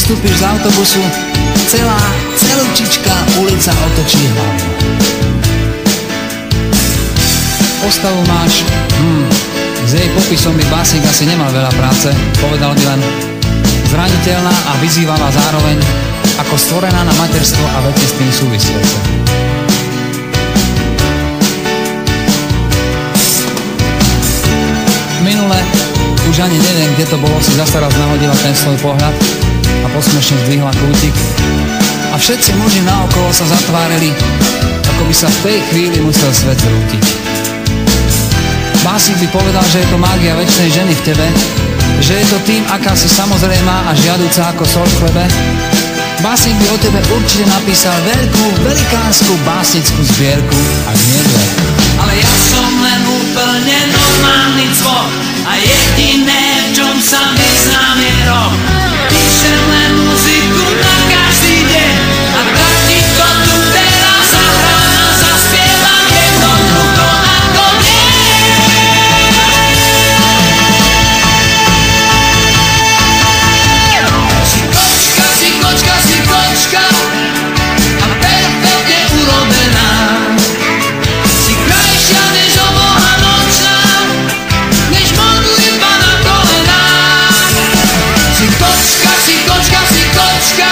vystúpiš z autobusu, celúčička ulica otočí hlavu. Postavu máš, s jej popisom by básnik asi nemal veľa práce, povedal by len zraniteľná a vyzývavá zároveň, ako stvorená na materstvo a veci s tým súvisiace. Minule, už ani neviem, kde to bolo, si zase raz nahodila ten svoj pohľad a posmešne zdvihla kútik a všetci muži naokolo sa zatvárili, ako by sa v tej chvíli musel svet zrútiť. Básnik by povedal, že je to mágia večnej ženy v tebe, že je to tým, aká si samozrejmá a žiaduca ako sol v chlebe. Básnik by o tebe určite napísal veľkú, velikánsku básnickú zbierku, ak nie dve. Ale ja som len úplne normálny cvok a jediné, v čom sa vyznám, je rock. Píšem len muziku na každý deň a tak ti to tu teraz zahrám a zaspievam jednoducho ako nie. Si kočka, si kočka, si kočka a perfektne urobená. Si krajšia než oboha nočná, než modlitba na kolenách. Si kočka, si kočka, si kočka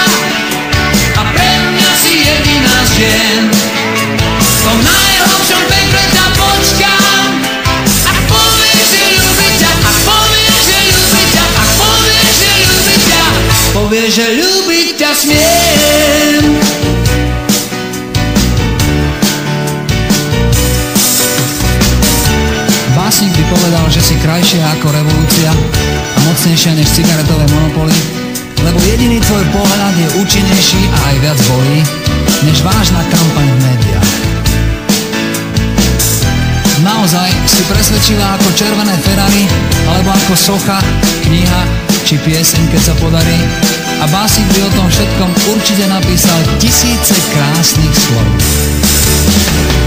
a pre mňa si jediná z žien. V tom najhlbšom pekle ťa počkám, ak povieš, že ľúbi ťa, ak povieš, že ľúbi ťa, ak povieš, že ľúbi ťa, povieš, že ľúbiť ťa smiem. Básnik by povedal, že si krajšia ako revolúcia a mocnejšia než cigaretové monopoly, lebo jediný tvoj pohľad je účinnejší a aj viac bolí, než vážna kampaň v médiách. Naozaj si presvedčila ako červené Ferrari, alebo ako socha, kniha či pieseň, keď sa podarí, a básnik by o tom všetkom určite napísal tisíce krásnych slov.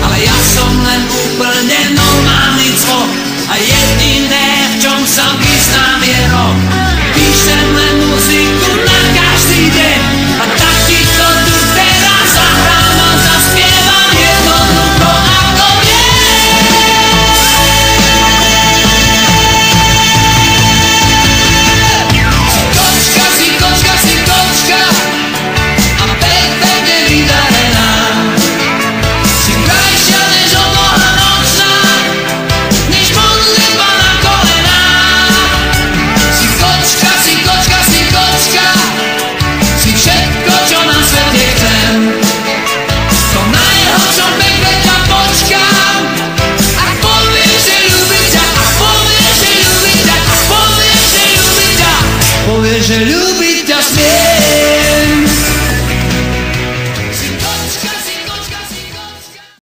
Ale ja som len úplne normálny cvok a jediné, v čom sa vyznám, je rock. Píšem len muziku na každý deň a tak ti to tu teraz zahrám a zaspievam jednoducho ako nie. Si kočka, si kočka a perfektne vydarená. Si krajšia než oboha nočná, než modlitba na kolenách. Si kočka, si kočka, si kočka, si všetko, čo na svete chcem. V tom najhlbšom pekle ťa počkám, ak povieš, že ľúbi ťa, ak povieš, že ľúbi ťa, ak povieš, že ľúbi ťa, povieš, že ľúbi